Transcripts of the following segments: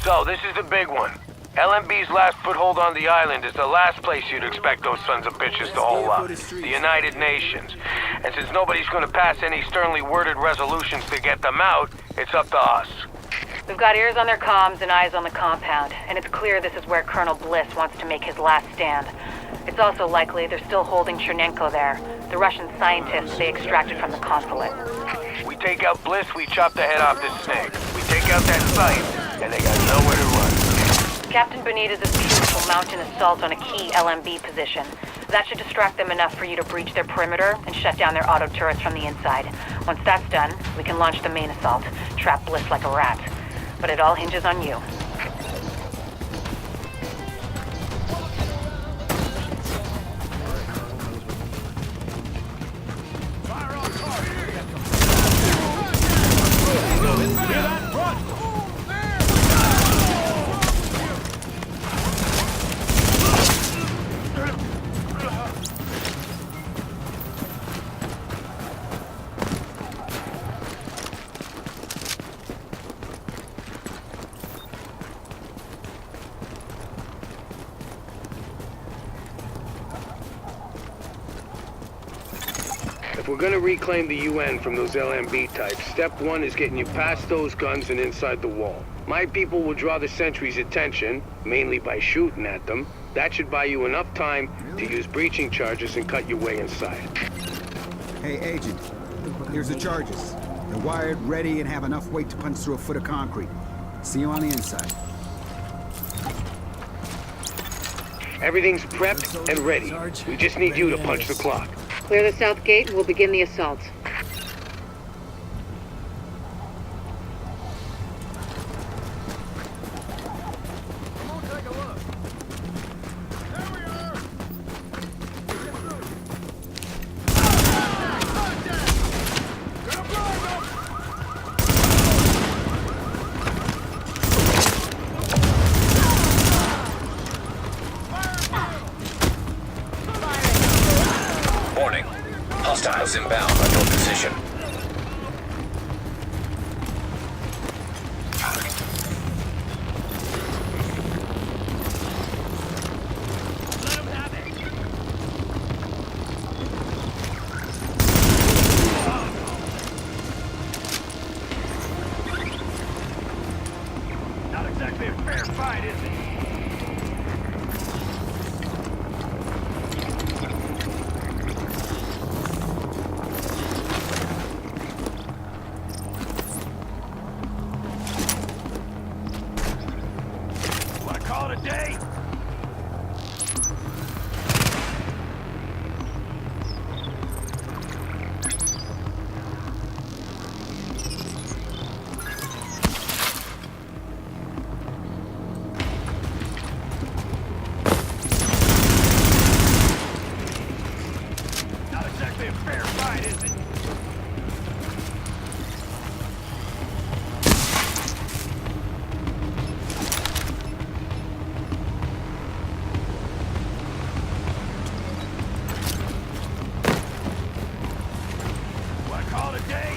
So, this is the big one. LMB's last foothold on the island is the last place you'd expect those sons of bitches to hole up. The United Nations. And since nobody's gonna pass any sternly worded resolutions to get them out, it's up to us. We've got ears on their comms and eyes on the compound, and it's clear this is where Colonel Bliss wants to make his last stand. It's also likely they're still holding Chernenko there, the Russian scientist they extracted from the consulate. We take out Bliss, we chop the head off this snake. We take out that site, and they got nowhere to run. Captain Benitez's troops will mount an assault on a key LMB position. That should distract them enough for you to breach their perimeter and shut down their auto turrets from the inside. Once that's done, we can launch the main assault, trap Bliss like a rat. But it all hinges on you. If we're gonna reclaim the UN from those LMB types, step one is getting you past those guns and inside the wall. My people will draw the sentries' attention, mainly by shooting at them. That should buy you enough time to use breaching charges and cut your way inside. Hey, Agent. Here's the charges. They're wired, ready, and have enough weight to punch through a foot of concrete. See you on the inside. Everything's prepped and ready. We just need you to punch the clock. Clear the south gate and we'll begin the assault. Warning. Hostiles inbound on your position. Not exactly a fair fight, is it? Call it a day? Not exactly a fair fight, is it? Call it a day.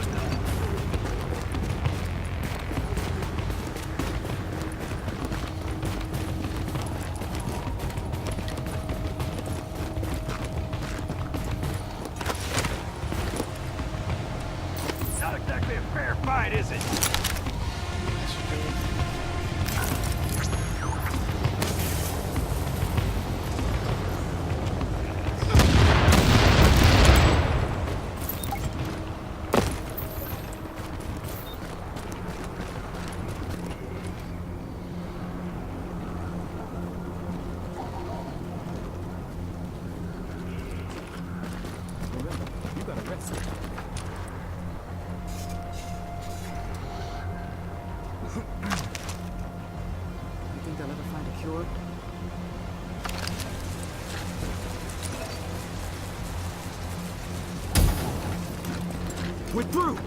Not exactly a fair fight, is it? You think they'll ever find a cure? We're through!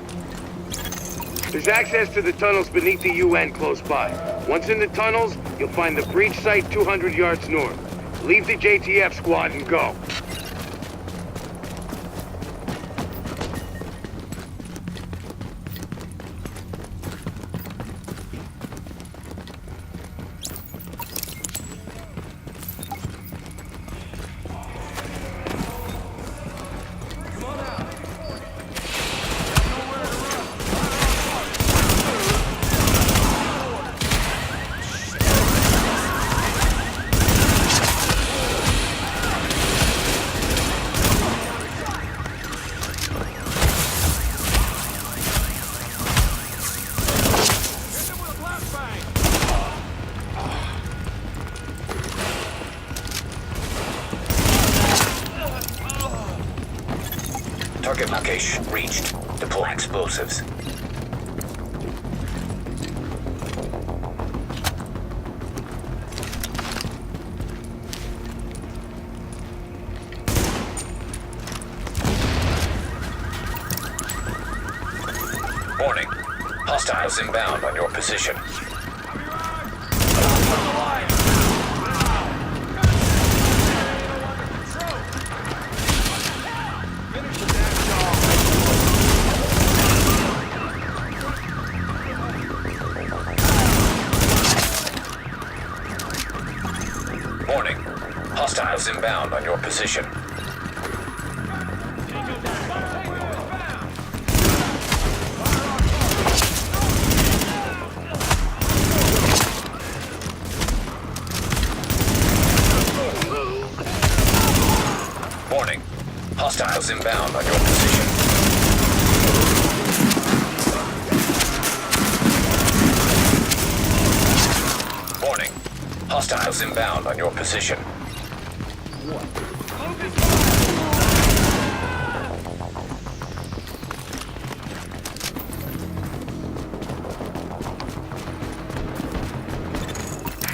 There's access to the tunnels beneath the UN close by. Once in the tunnels, you'll find the breach site 200 yards north. Leave the JTF squad and go. location reached. Deploy explosives. Warning. Hostiles inbound on your position. Warning. Hostiles inbound on your position. Warning. Hostiles inbound on your position. Warning. Hostiles inbound on your position.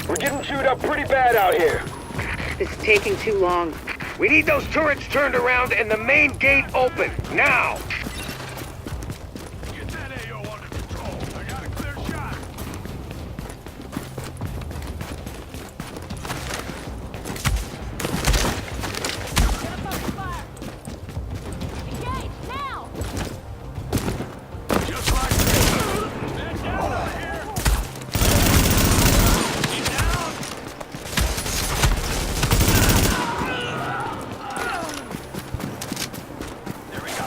We're getting chewed up pretty bad out here. This is taking too long. We need those turrets turned around and the main gate open, now! Get that AO under control. I got a clear shot. Engage, now! Just like this. Man down out here. He's down. There we go.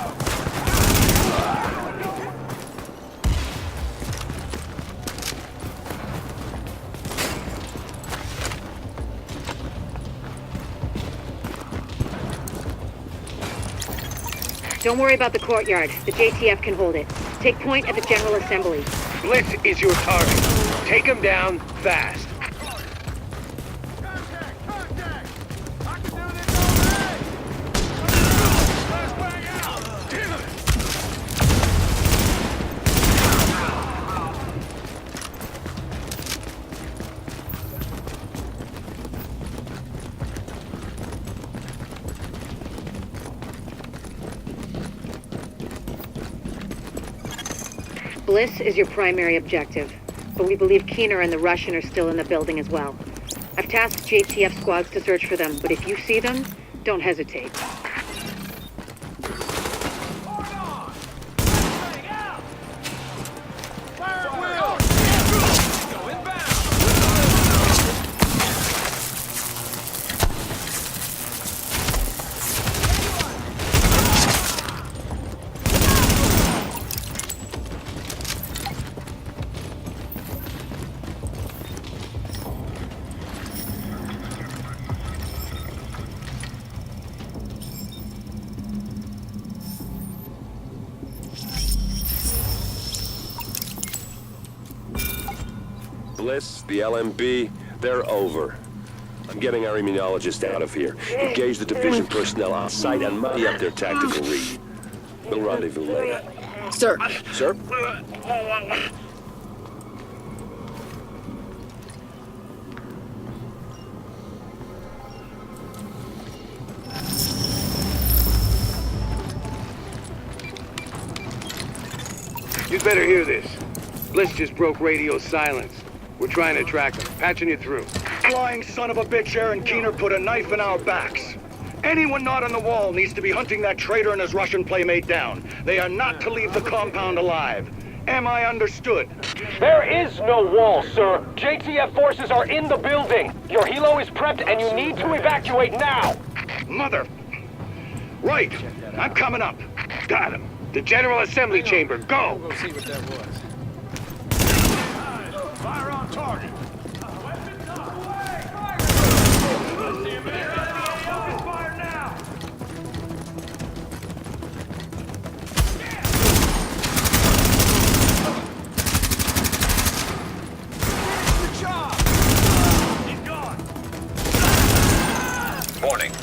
Don't worry about the courtyard. The JTF can hold it. Take point at the General Assembly. Blitz is your target. Take him down fast. Contact! Contact! I can do this all day! Flashbang out! Damn it! Bliss is your primary objective, but we believe Keener and the Russian are still in the building as well. I've tasked JTF squads to search for them, but if you see them, don't hesitate. Hold on! Flashbang out! Fire at will! Go inbound! Bliss, the LMB, they're over. I'm getting our immunologist out of here. Engage the division personnel on site and muddy up their tactical read. We'll rendezvous later. Sir, Sir? You'd better hear this. Bliss just broke radio silence. We're trying to track him. Patching you through. Flying son of a bitch, Aaron Keener put a knife in our backs. Anyone not on the wall needs to be hunting that traitor and his Russian playmate down. They are not to leave the compound alive. Am I understood? There is no wall, sir. JTF forces are in the building. Your helo is prepped and you need to evacuate now. Mother... Right. I'm coming up. Got him. The General Assembly Chamber, go! we'll see what that was. Fire on target! Weapons up! Away! Fire! Let's see him in. Focus fire now! Good job! He's gone! Warning.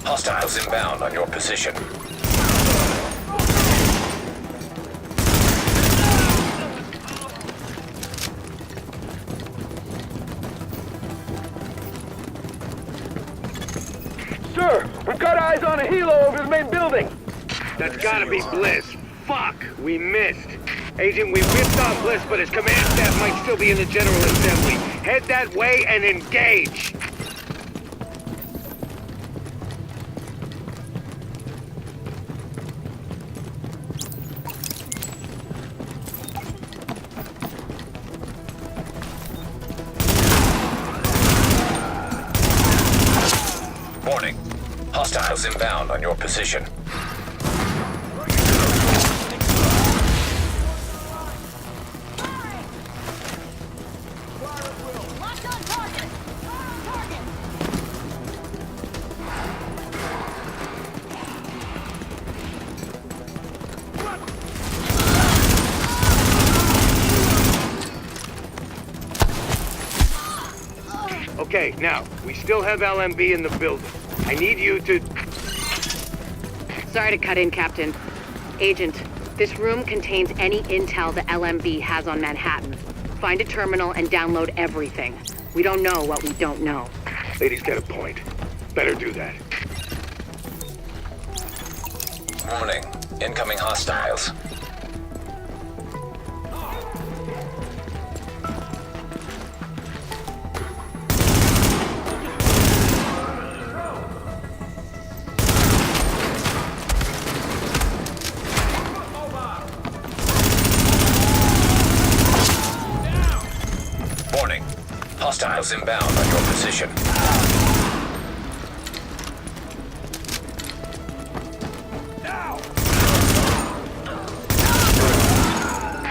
Hostiles inbound on your position. on a helo over the main building. That's gotta be Bliss. Fuck, we missed. Agent, we missed on Bliss, but his command staff might still be in the General Assembly. Head that way and engage. Warning. Hostiles inbound on your position. Locked on target. Target. Okay, now, we still have LMB in the building. I need you to... Sorry to cut in, Captain. Agent, this room contains any intel the LMB has on Manhattan. Find a terminal and download everything. We don't know what we don't know. Lady's got a point. Better do that. Warning. Incoming hostiles. Warning. Hostiles inbound on your position.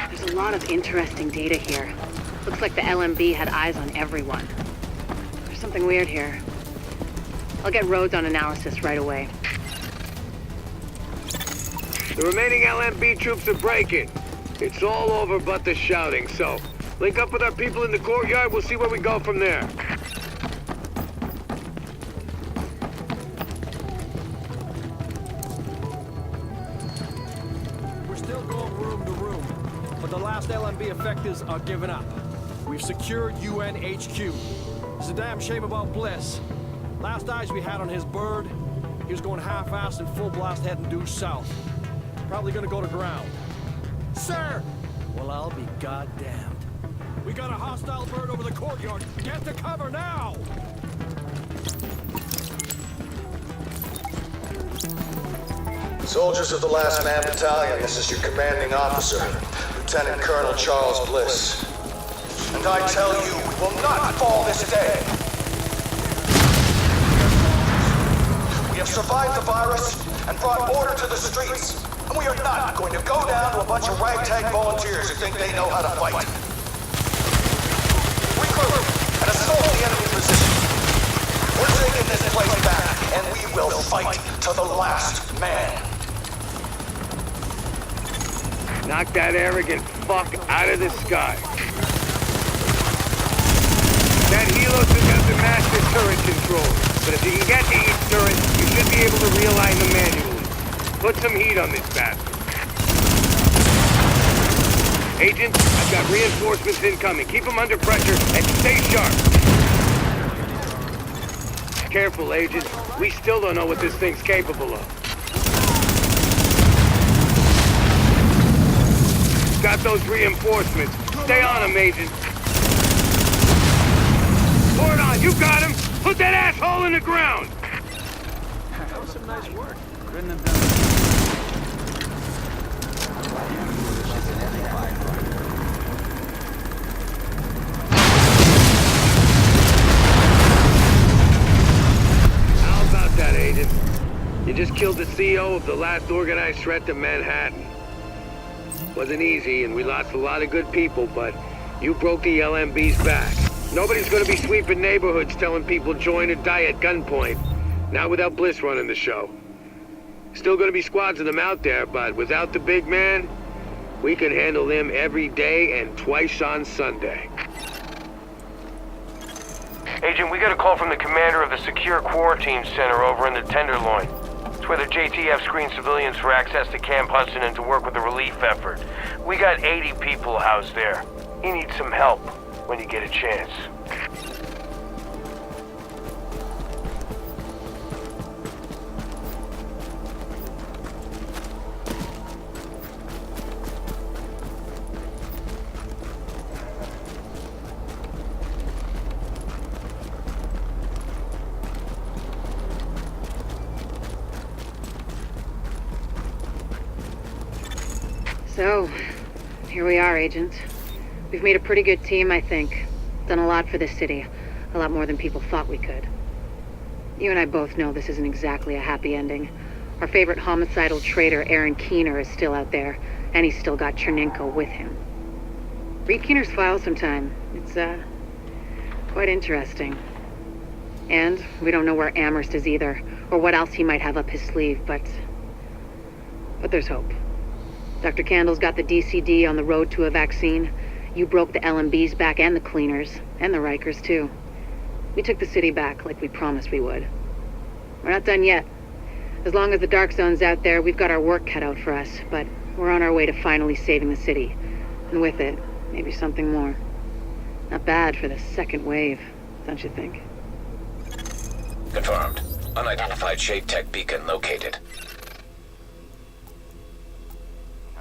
There's a lot of interesting data here. Looks like the LMB had eyes on everyone. There's something weird here. I'll get Rhodes on analysis right away. The remaining LMB troops are breaking. It's all over but the shouting, so... link up with our people in the courtyard, we'll see where we go from there. We're still going room to room, but the last LMB effectives are giving up. We've secured UN HQ. It's a damn shame about Bliss. Last eyes we had on his bird, he was going half-assed and full blast heading due south. Probably gonna go to ground. Sir! Well, I'll be goddamned. We got a hostile bird over the courtyard. Get to cover now! Soldiers of the Last Man Battalion, this is your commanding officer, Lieutenant Colonel Charles Bliss. And I tell you, we will not fall this day. We have survived the virus and brought order to the streets, and we are not going to go down to a bunch of ragtag volunteers who think they know how to fight. Regroup and assault the enemy position. We're taking this place back, and we will fight to the last man. Knock that arrogant fuck out of the sky. That helo took out the master turret control, but if you can get to each turret, you should be able to realign them manually. Put some heat on this bastard. Agent, I've got reinforcements incoming. Keep them under pressure and stay sharp. Careful, Agent. We still don't know what this thing's capable of. Got those reinforcements. Stay on them, Agent. Pour it on. You got him. Put that asshole in the ground. That was some nice work. Couldn't have done it. How about that, Agent? You just killed the CEO of the last organized threat to Manhattan. Wasn't easy, and we lost a lot of good people, but you broke the LMB's back. Nobody's gonna be sweeping neighborhoods telling people join or die at gunpoint. Not without Bliss running the show. Still gonna be squads of them out there, but without the big man, we can handle them every day and twice on Sunday. Agent, we got a call from the commander of the Secure Quarantine Center over in the Tenderloin. It's where the JTF screened civilians for access to Camp Hudson and to work with the relief effort. We got 80 people housed there. You need some help when you get a chance. So, here we are, Agent. We've made a pretty good team, I think. Done a lot for this city. A lot more than people thought we could. You and I both know this isn't exactly a happy ending. Our favorite homicidal traitor, Aaron Keener, is still out there, and he's still got Chernenko with him. Read Keener's file sometime. It's, quite interesting. And we don't know where Amherst is either, or what else he might have up his sleeve, but there's hope. Dr. Candle's got the DCD on the road to a vaccine. You broke the LMB's back and the Cleaners, and the Rikers too. We took the city back like we promised we would. We're not done yet. As long as the Dark Zone's out there, we've got our work cut out for us, but we're on our way to finally saving the city. And with it, maybe something more. Not bad for the second wave, don't you think? Confirmed. Unidentified Shade Tech beacon located.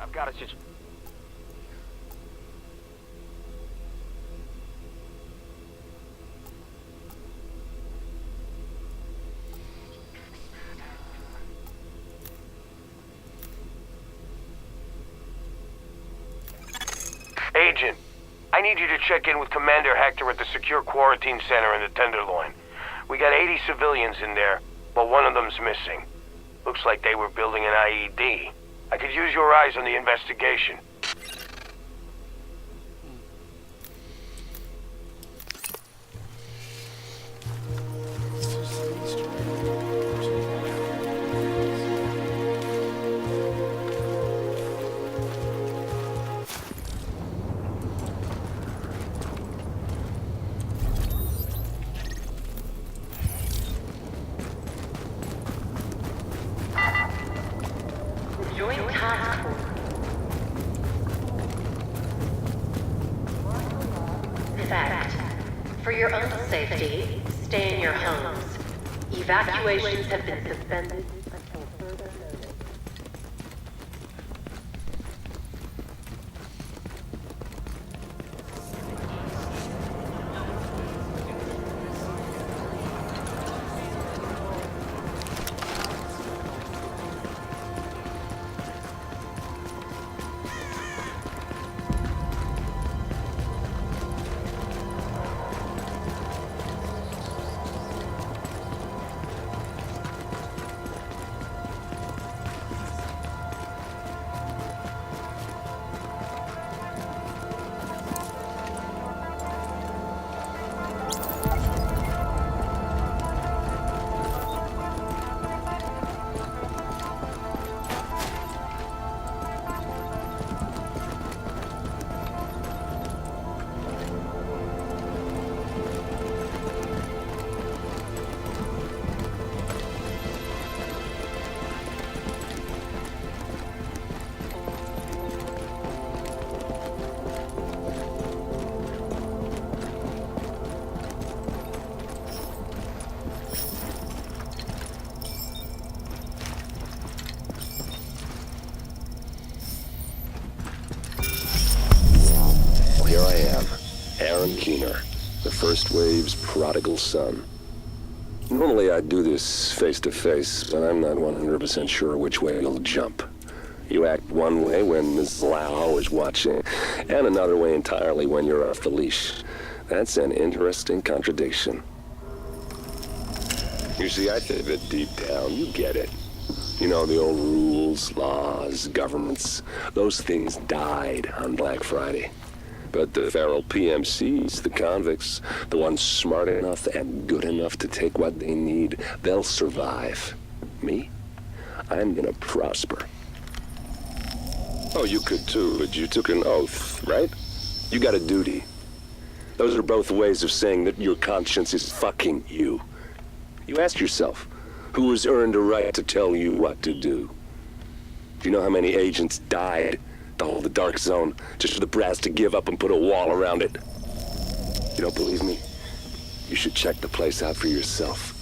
I've got a situation. Agent, I need you to check in with Commander Hector at the Secure Quarantine Center in the Tenderloin. We got 80 civilians in there, but one of them's missing. Looks like they were building an IED. I could use your eyes on the investigation. Joint task force. Fact. For your own safety, stay in your homes. Evacuations have been suspended until further notice. Here I am, Aaron Keener, the first wave's prodigal son. Normally I'd do this face-to-face, but I'm not 100% sure which way you'll jump. You act one way when Ms. Lau is watching, and another way entirely when you're off the leash. That's an interesting contradiction. You see, I think that deep down, you get it. You know, the old rules, laws, governments, those things died on Black Friday. But the feral PMCs, the convicts, the ones smart enough and good enough to take what they need, they'll survive. Me? I'm gonna prosper. Oh, you could too, but you took an oath, right? You got a duty. Those are both ways of saying that your conscience is fucking you. You ask yourself, who has earned a right to tell you what to do? Do you know how many agents died to hold the Dark Zone just for the brass to give up and put a wall around it? You don't believe me? You should check the place out for yourself.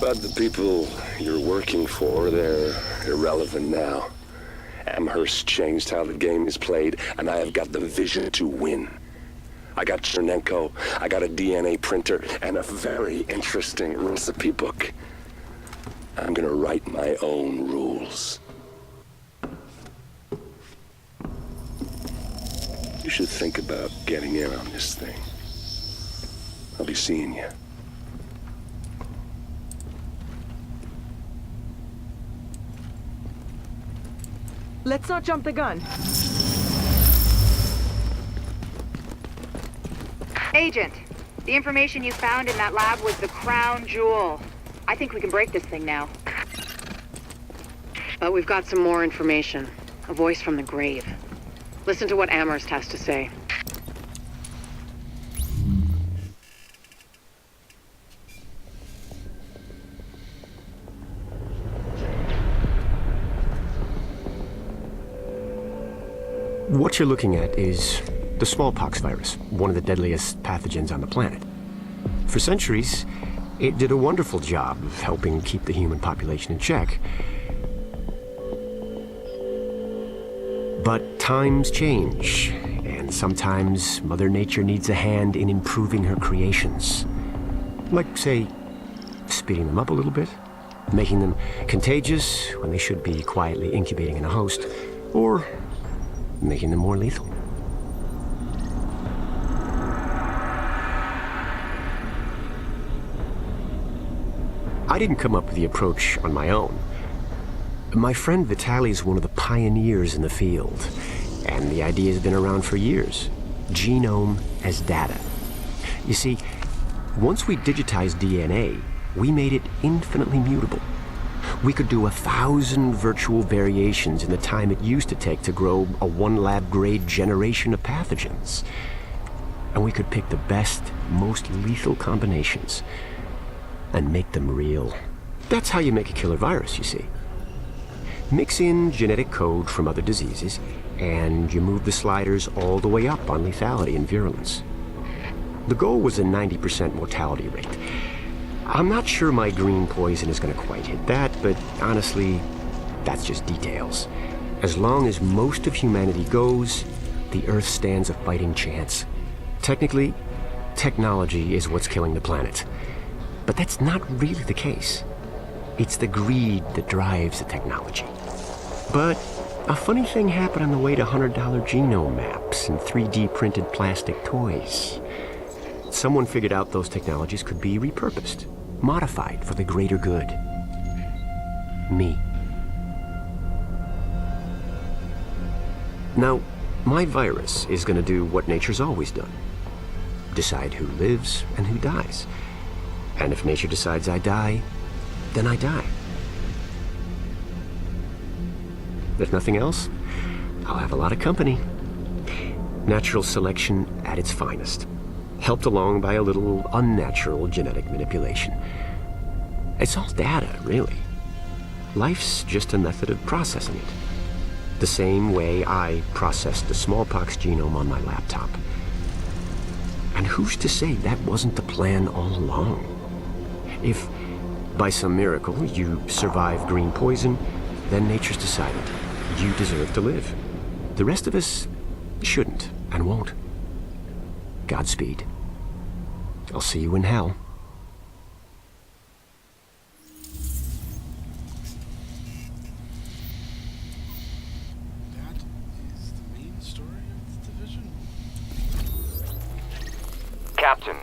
But the people you're working for, they're irrelevant now. Amherst changed how the game is played, and I have got the vision to win. I got Chernenko, I got a DNA printer, and a very interesting recipe book. I'm gonna write my own rules. You should think about getting in on this thing. I'll be seeing you. Let's not jump the gun. Agent, the information you found in that lab was the crown jewel. I think we can break this thing now. But we've got some more information. A voice from the grave. Listen to what Amherst has to say. What you're looking at is the smallpox virus, one of the deadliest pathogens on the planet. For centuries, it did a wonderful job of helping keep the human population in check. But times change, and sometimes Mother Nature needs a hand in improving her creations. Like, say, speeding them up a little bit, making them contagious when they should be quietly incubating in a host, or making them more lethal. I didn't come up with the approach on my own. My friend Vitaly is one of the pioneers in the field, and the idea has been around for years. Genome as data. You see, once we digitized DNA, we made it infinitely mutable. We could do 1,000 virtual variations in the time it used to take to grow a 1 lab grade generation of pathogens. And we could pick the best, most lethal combinations and make them real. That's how you make a killer virus, you see. Mix in genetic code from other diseases, and you move the sliders all the way up on lethality and virulence. The goal was a 90% mortality rate. I'm not sure my green poison is going to quite hit that, but honestly, that's just details. As long as most of humanity goes, the Earth stands a fighting chance. Technically, technology is what's killing the planet. But that's not really the case. It's the greed that drives the technology. But a funny thing happened on the way to $100 genome maps and 3D printed plastic toys. Someone figured out those technologies could be repurposed, modified for the greater good. Me. Now, my virus is going to do what nature's always done. Decide who lives and who dies. And if nature decides I die, then I die. If nothing else, I'll have a lot of company. Natural selection at its finest, helped along by a little unnatural genetic manipulation. It's all data, really. Life's just a method of processing it. The same way I processed the smallpox genome on my laptop. And who's to say that wasn't the plan all along? If, by some miracle, you survive green poison, then nature's decided you deserve to live. The rest of us shouldn't and won't. Godspeed. I'll see you in hell. That is the main story of the division. Captain.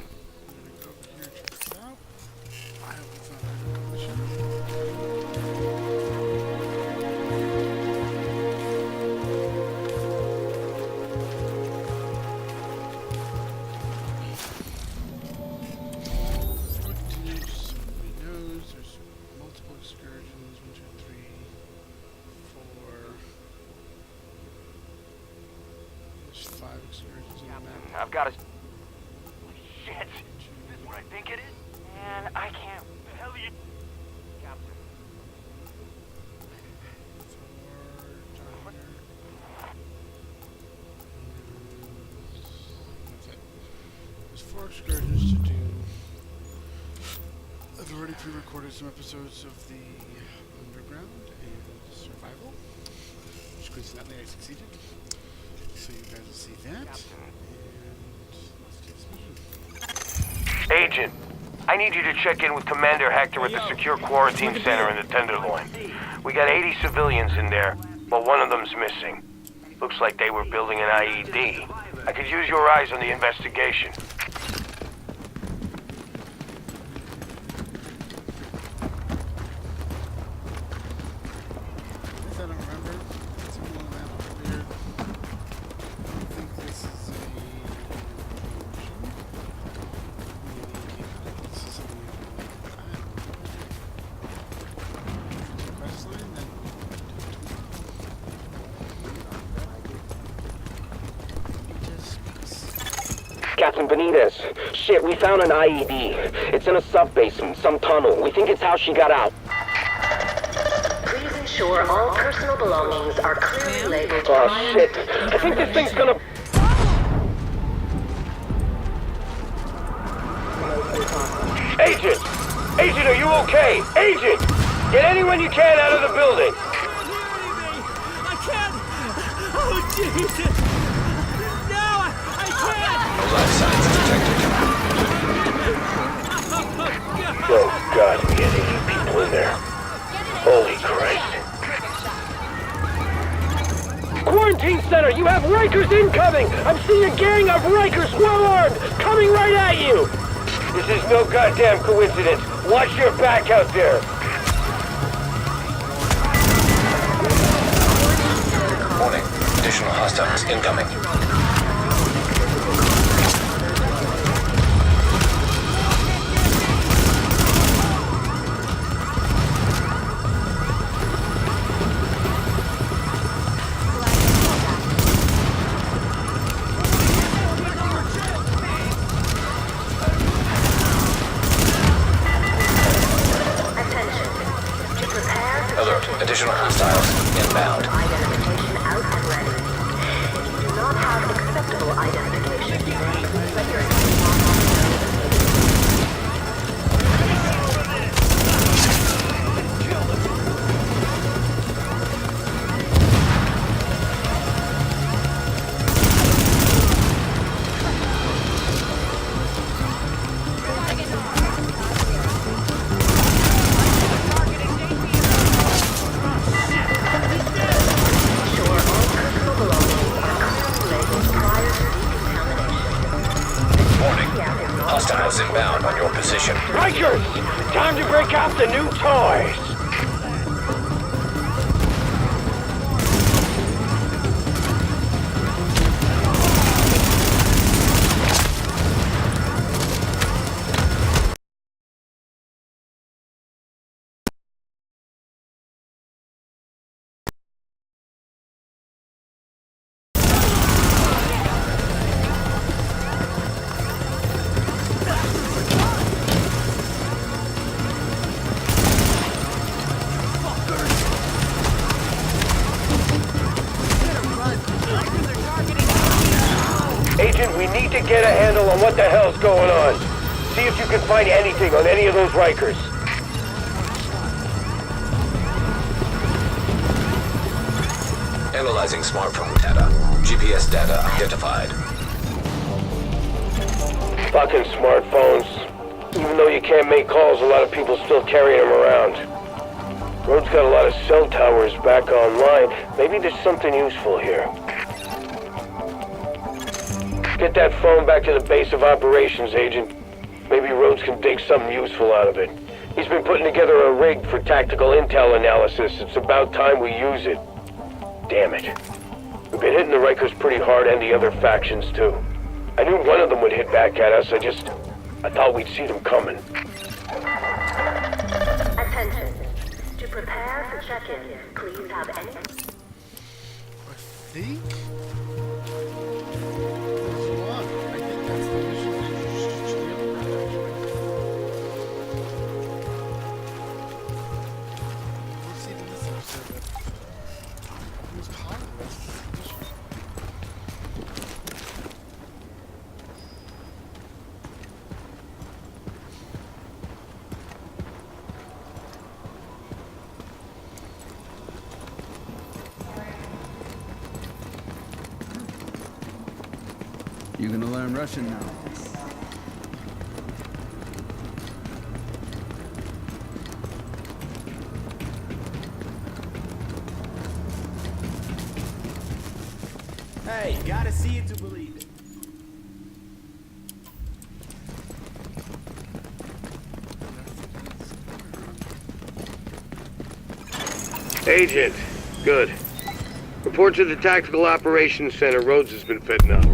I've got a... Shit! Is this what I think it is? Man, I can't... The hell are you... Captain. That's it. There's 4 excursions to do. I've already pre-recorded some episodes of the Underground and Survival, which coincidentally I succeeded. So you guys will see that. Agent, I need you to check in with Commander Hector at the Secure Quarantine Center in the Tenderloin. We got 80 civilians in there, but one of them's missing. Looks like they were building an IED. I could use your eyes on the investigation. If I don't remember, it's a little map over here. I think this is a maybe this is something quest line then. Captain Benitez, shit, we found an IED. It's in a sub-basement, some tunnel. We think it's how she got out. Please ensure all personal belongings are clearly labeled. Oh shit, I think this thing's gonna... Agent! Agent, are you okay? Agent! Get anyone you can out of the building! I can't! Oh, Jesus! No, I can't! No life signs detected. Oh God, we had 80 people in there. Holy Christ. Quarantine center, you have Rikers incoming! I'm seeing a gang of Rikers well-armed, coming right at you! This is no goddamn coincidence. Watch your back out there. Warning. Additional hostiles incoming. Alert. Additional hostiles inbound. Identification out and ready. If you do not have acceptable identification, let your Warning. Hostiles inbound on your position. Rikers! Time to break out the new toys! Agent, we need to get a handle on what the hell's going on. See if you can find anything on any of those Rikers. Analyzing smartphone data. GPS data identified. Fucking smartphones. Even though you can't make calls, a lot of people still carry them around. Road's got a lot of cell towers back online. Maybe there's something useful here. Get that phone back to the base of operations, Agent. Maybe Rhodes can dig something useful out of it. He's been putting together a rig for tactical intel analysis. It's about time we use it. Damn it. We've been hitting the Rikers pretty hard and the other factions, too. I knew one of them would hit back at us. I thought we'd see them coming. attention. To prepare for check-in, please have any... I think... I think that's the mission that you should be able to We'll see in this episode that it was part of the rest of the mission. You're gonna learn Russian now. Hey, gotta see it to believe it. Agent, good. Report to the Tactical Operations Center. Rhodes has been fitting up.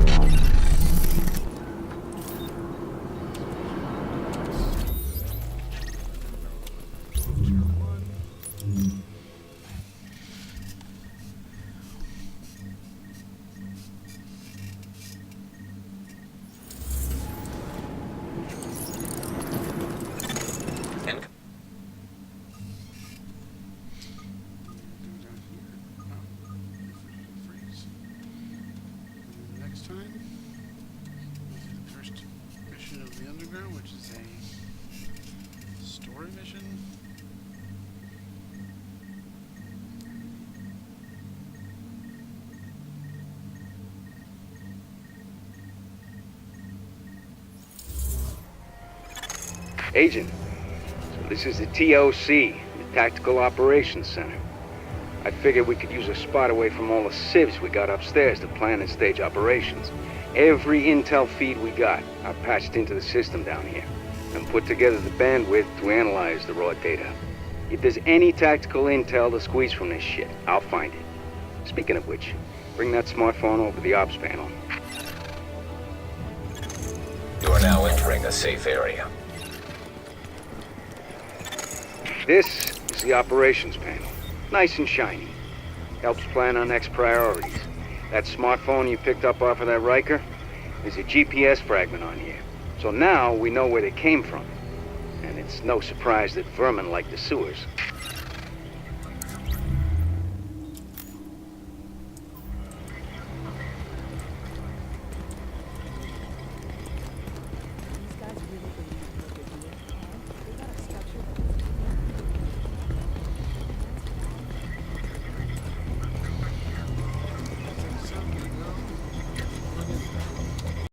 Next time, we'll do the first mission of the underground, which is a story mission. Agent, so this is the TOC, the Tactical Operations Center. I figured we could use a spot away from all the civs we got upstairs to plan and stage operations. Every intel feed we got, I patched into the system down here and put together the bandwidth to analyze the raw data. If there's any tactical intel to squeeze from this shit, I'll find it. Speaking of which, bring that smartphone over to the ops panel. You are now entering a safe area. This is the operations panel. Nice and shiny. Helps plan our next priorities. That smartphone you picked up off of that Riker, there's a GPS fragment on here. So now we know where they came from. And it's no surprise that vermin like the sewers.